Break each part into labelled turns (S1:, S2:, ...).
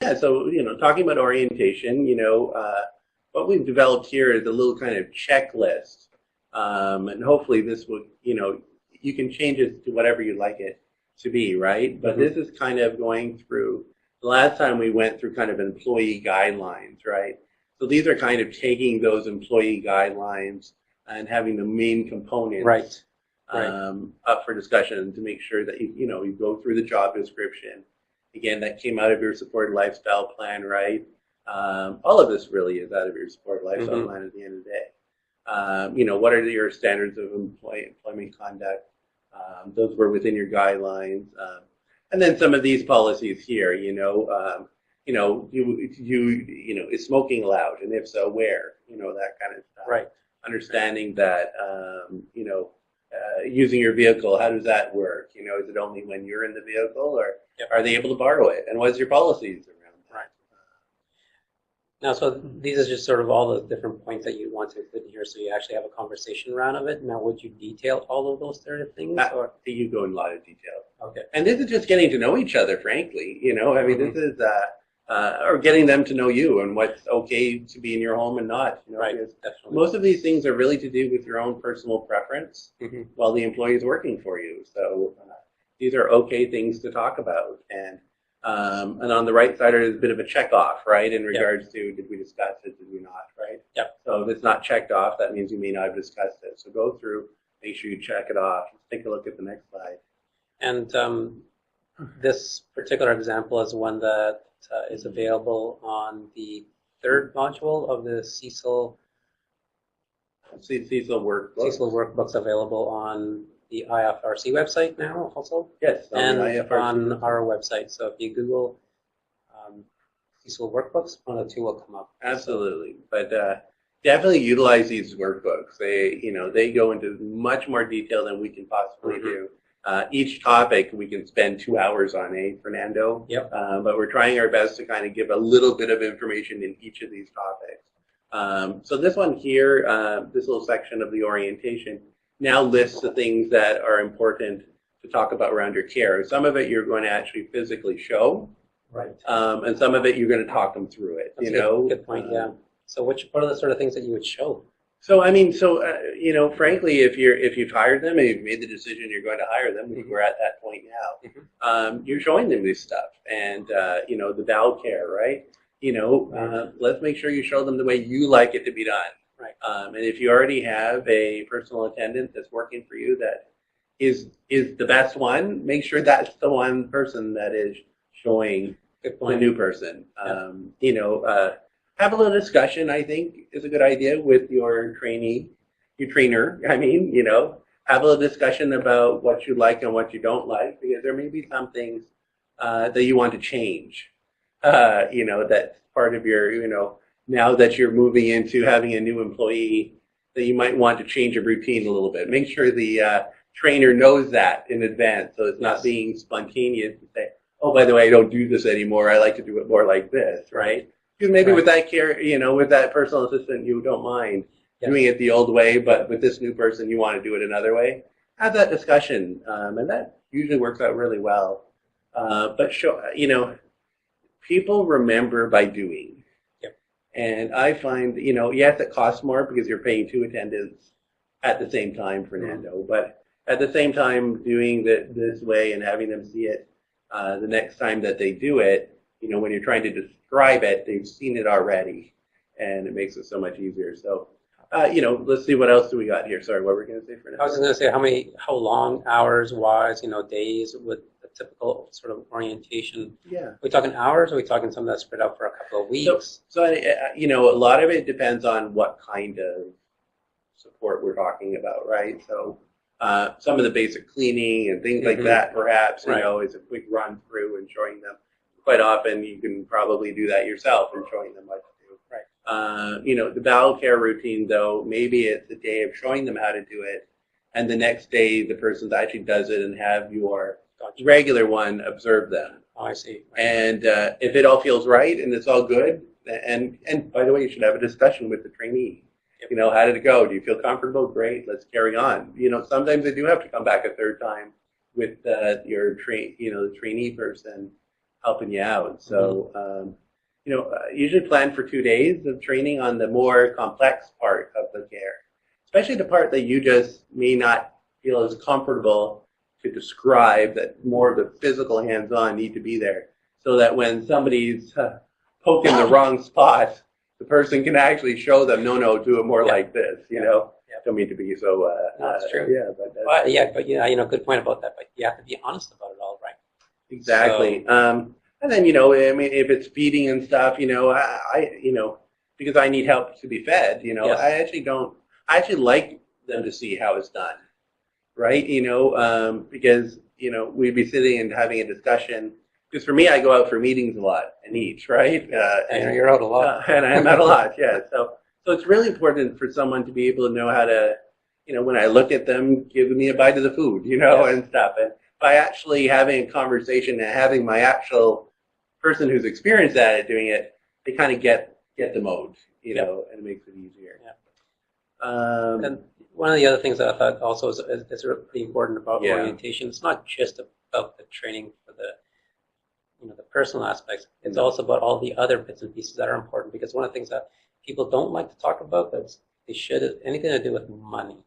S1: Yeah, so, talking about orientation, what we've developed here is a little kind of checklist. And hopefully this would, you can change it to whatever you'd like it to be, right? But this is kind of going through, the last time we went through kind of employee guidelines, right? So these are kind of taking those employee guidelines and having the main components up for discussion to make sure that you go through the job description. Again, that came out of your supported lifestyle plan, right? All of this really is out of your supported lifestyle plan at the end of the day. What are your standards of employment conduct? Those were within your guidelines. And then some of these policies here, is smoking allowed? And if so, where? That kind of stuff.
S2: Right.
S1: Understanding that, using your vehicle, how does that work? Is it only when you're in the vehicle, or are they able to borrow it? And what's your policies around that?
S2: Right. Now, so these are just sort of all the different points that you want to include here, so you actually have a conversation around of it. Now, would you detail all of those sort of things? Or?
S1: You go in a lot of detail.
S2: Okay.
S1: And this is just getting to know each other, frankly. This is, or getting them to know you and what's okay to be in your home and not.
S2: Right.
S1: Most of these things are really to do with your own personal preference while the employee is working for you. So these are okay things to talk about. And on the right side is a bit of a check off, right, in regards to did we discuss it, did we not, right?
S2: Yep.
S1: So if it's not checked off, that means you may not have discussed it. So go through, make sure you check it off. Let's take a look at the next slide.
S2: And this particular example is one that is available on the third module of the Cecil
S1: workbook.
S2: Cecil workbook's available on the IFRC website now also.
S1: Yes,
S2: and on our website. So if you Google Cecil workbooks, one of the two will come up.
S1: Absolutely. But definitely utilize these workbooks. They go into much more detail than we can possibly do. Each topic we can spend 2 hours on, Fernando?
S2: Yep.
S1: But we're trying our best to kind of give a little bit of information in each of these topics. So this one here, this little section of the orientation, now lists the things that are important to talk about around your care. Some of it you're going to actually physically show.
S2: Right.
S1: And some of it you're going to talk them through it.
S2: That's good point, yeah. So what are the sort of things that you would show?
S1: So frankly, if you've hired them and you've made the decision you're going to hire them, we're at that point now. You're showing them this stuff, and the bowel care, right? Let's make sure you show them the way you like it to be done.
S2: Right.
S1: And if you already have a personal attendant that's working for you that is the best one, make sure that's the one person that is showing the new person. Have a little discussion, I think, is a good idea with your trainer. Have a little discussion about what you like and what you don't like, because there may be some things that you want to change. That's part of your, now that you're moving into having a new employee, that you might want to change your routine a little bit. Make sure the trainer knows that in advance, so it's not being spontaneous to say, oh, by the way, I don't do this anymore. I like to do it more like this, right? Because maybe with that care, with that personal assistant, you don't mind doing it the old way, but with this new person, you want to do it another way. Have that discussion, and that usually works out really well. But people remember by doing.
S2: Yep.
S1: And I find, yes, it costs more because you're paying 2 attendants at the same time, Fernando, but at the same time, doing it this way and having them see it the next time that they do it, when you're trying to describe it, they've seen it already, and it makes it so much easier. So, let's see what else do we got here. Sorry, what were we going to say for now?
S2: I was just going to say how long, hours wise, days with a typical sort of orientation.
S1: Yeah.
S2: Are we talking hours, or are we talking something that's spread out for a couple of weeks?
S1: So a lot of it depends on what kind of support we're talking about, right? So some of the basic cleaning and things like that, perhaps, is a quick run through and showing them. Quite often, you can probably do that yourself and showing them what to do. Right. The bowel care routine, though, maybe it's a day of showing them how to do it, and the next day the person actually does it and have your regular one observe them.
S2: Oh, I see. Right.
S1: And if it all feels right and it's all good, and by the way, you should have a discussion with the trainee. Yep. How did it go? Do you feel comfortable? Great, let's carry on. Sometimes they do have to come back a third time with the trainee person. helping you out. So, usually plan for 2 days of training on the more complex part of the care, especially the part that you just may not feel as comfortable to describe, that more of the physical hands-on need to be there, so that when somebody's poking the wrong spot, the person can actually show them, no, do it more like this, Don't mean to be so,
S2: that's true.
S1: yeah,
S2: but good point about that, but you have to be honest about it all, right?
S1: exactly. And then, if it's feeding and stuff, because I need help to be fed,
S2: Yes.
S1: I actually like them to see how it's done, right? Because, we'd be sitting and having a discussion. Because for me, I go out for meetings a lot and eat, right?
S2: And you're out a lot.
S1: And I'm out a lot, yeah. So it's really important for someone to be able to know how to, when I look at them, give me a bite of the food,
S2: Yes.
S1: and stuff. And by actually having a conversation and having my actual person who's experienced at it doing it, they kind of get the mode, and it makes it easier.
S2: Yeah. And one of the other things that I thought also is really important about orientation. It's not just about the training for the the personal aspects. It's also about all the other bits and pieces that are important, because one of the things that people don't like to talk about, but they should, is anything to do with money,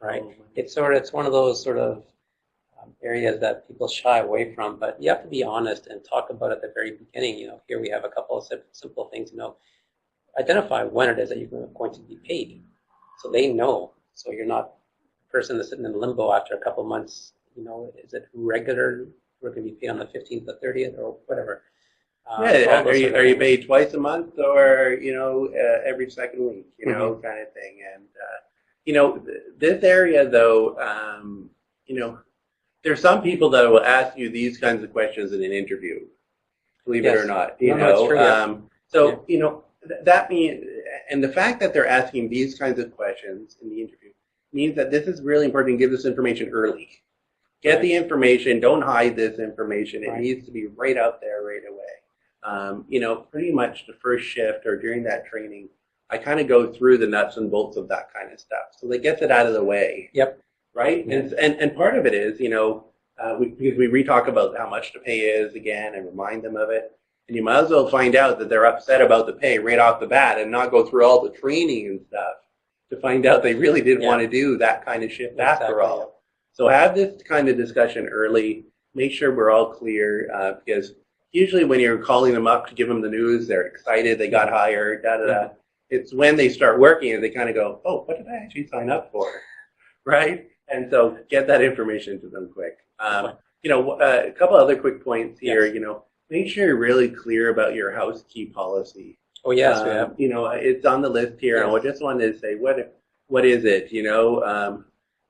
S2: right? It's one of those sort of areas that people shy away from, but you have to be honest and talk about at the very beginning. Here we have a couple of simple things. Identify when it is that you're going to be paid, so they know. So you're not a person that's sitting in limbo after a couple of months. Is it regular? We're going to be paid on the 15th, the 30th, or whatever.
S1: Are you paid twice a month, or every second week, kind of thing? And this area though, there's some people that will ask you these kinds of questions in an interview, believe it or not.
S2: That's true, yeah.
S1: That means, and the fact that they're asking these kinds of questions in the interview means that this is really important to give this information early. Get the information. Don't hide this information. It needs to be right out there right away. Pretty much the first shift or during that training, I kind of go through the nuts and bolts of that kind of stuff. So they get it out of the way.
S2: Yep.
S1: Right? Yeah. And part of it is, because we re-talk about how much the pay is again and remind them of it. And you might as well find out that they're upset about the pay right off the bat and not go through all the training and stuff to find out they really didn't want to do that kind of shift after all. So have this kind of discussion early. Make sure we're all clear, because usually when you're calling them up to give them the news, they're excited, they got hired, da-da-da. It's when they start working and they kind of go, oh, what did I actually sign up for, right? And so get that information to them quick. A couple other quick points here.
S2: Yes.
S1: Make sure you're really clear about your house key policy.
S2: Oh, yes, we have.
S1: It's on the list here, and I just wanted to say, what is it?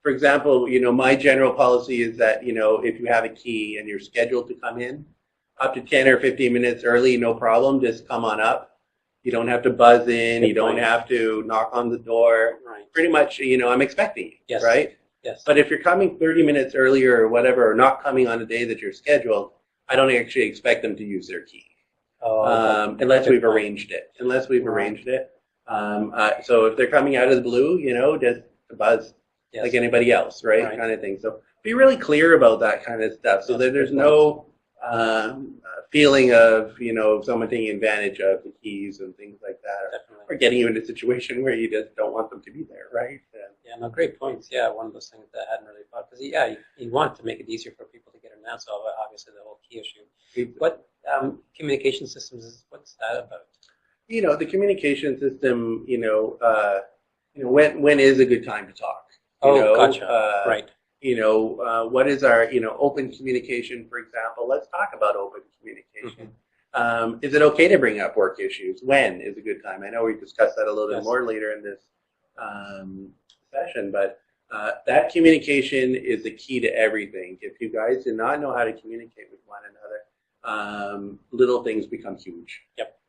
S1: For example, my general policy is that, if you have a key and you're scheduled to come in, up to 10 or 15 minutes early, no problem, just come on up. You don't have to buzz in. You don't have to knock on the door.
S2: Right.
S1: Pretty much, I'm expecting you,
S2: yes.
S1: right?
S2: Yes.
S1: But if you're coming 30 minutes earlier or whatever, or not coming on a day that you're scheduled, I don't actually expect them to use their key. Unless we've arranged it. So if they're coming out of the blue, just a buzz like anybody else, right? Kind of thing. So be really clear about that kind of stuff, so that there's no feeling of someone taking advantage of the keys and things like that, or getting you into a situation where you just don't want them to be there, right?
S2: Yeah, no, great points. Yeah, one of those things that I hadn't really thought, because you want to make it easier for people to get in and out. So obviously the whole key issue. What communication systems what's that about?
S1: The communication system. When is a good time to talk?
S2: Gotcha. Right.
S1: What is our open communication, for example? Let's talk about open communication. Is it okay to bring up work issues? When is a good time? I know we discussed that a little bit more later in this session, but that communication is the key to everything. If you guys do not know how to communicate with one another, little things become huge. Yep.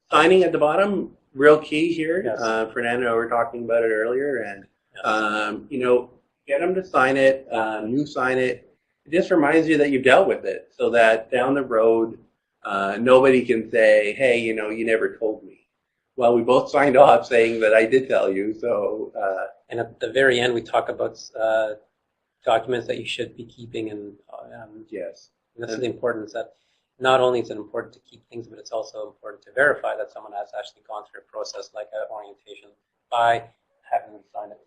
S1: Signing at the bottom, real key here.
S2: Yes.
S1: Fernando and I were talking about it earlier, and get them to sign it. You sign it. It just reminds you that you've dealt with it, so that down the road, nobody can say, hey, you never told me. Well, we both signed off saying that I did tell you. So,
S2: and at the very end, we talk about documents that you should be keeping, and
S1: yes,
S2: And this is the importance that not only is it important to keep things, but it's also important to verify that someone has actually gone through a process like an orientation by having them sign it.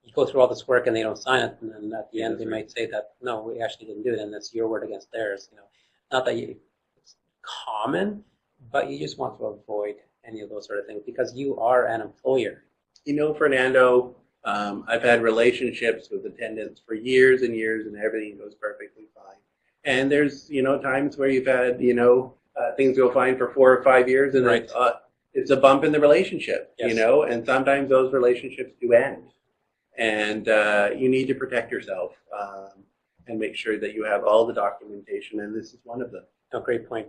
S2: You go through all this work and they don't sign it, and then at the end they might say that, no, we actually didn't do it, and it's your word against theirs. Not that it's common, but you just want to avoid any of those sort of things because you are an employer.
S1: Fernando, I've had relationships with attendants for years and years, and everything goes perfectly fine. And there's, times where you've had, things go fine for 4 or 5 years, and
S2: right.
S1: It's a bump in the relationship,
S2: yes.
S1: And sometimes those relationships do end. And you need to protect yourself and make sure that you have all the documentation, and this is one of them.
S2: Oh, great point.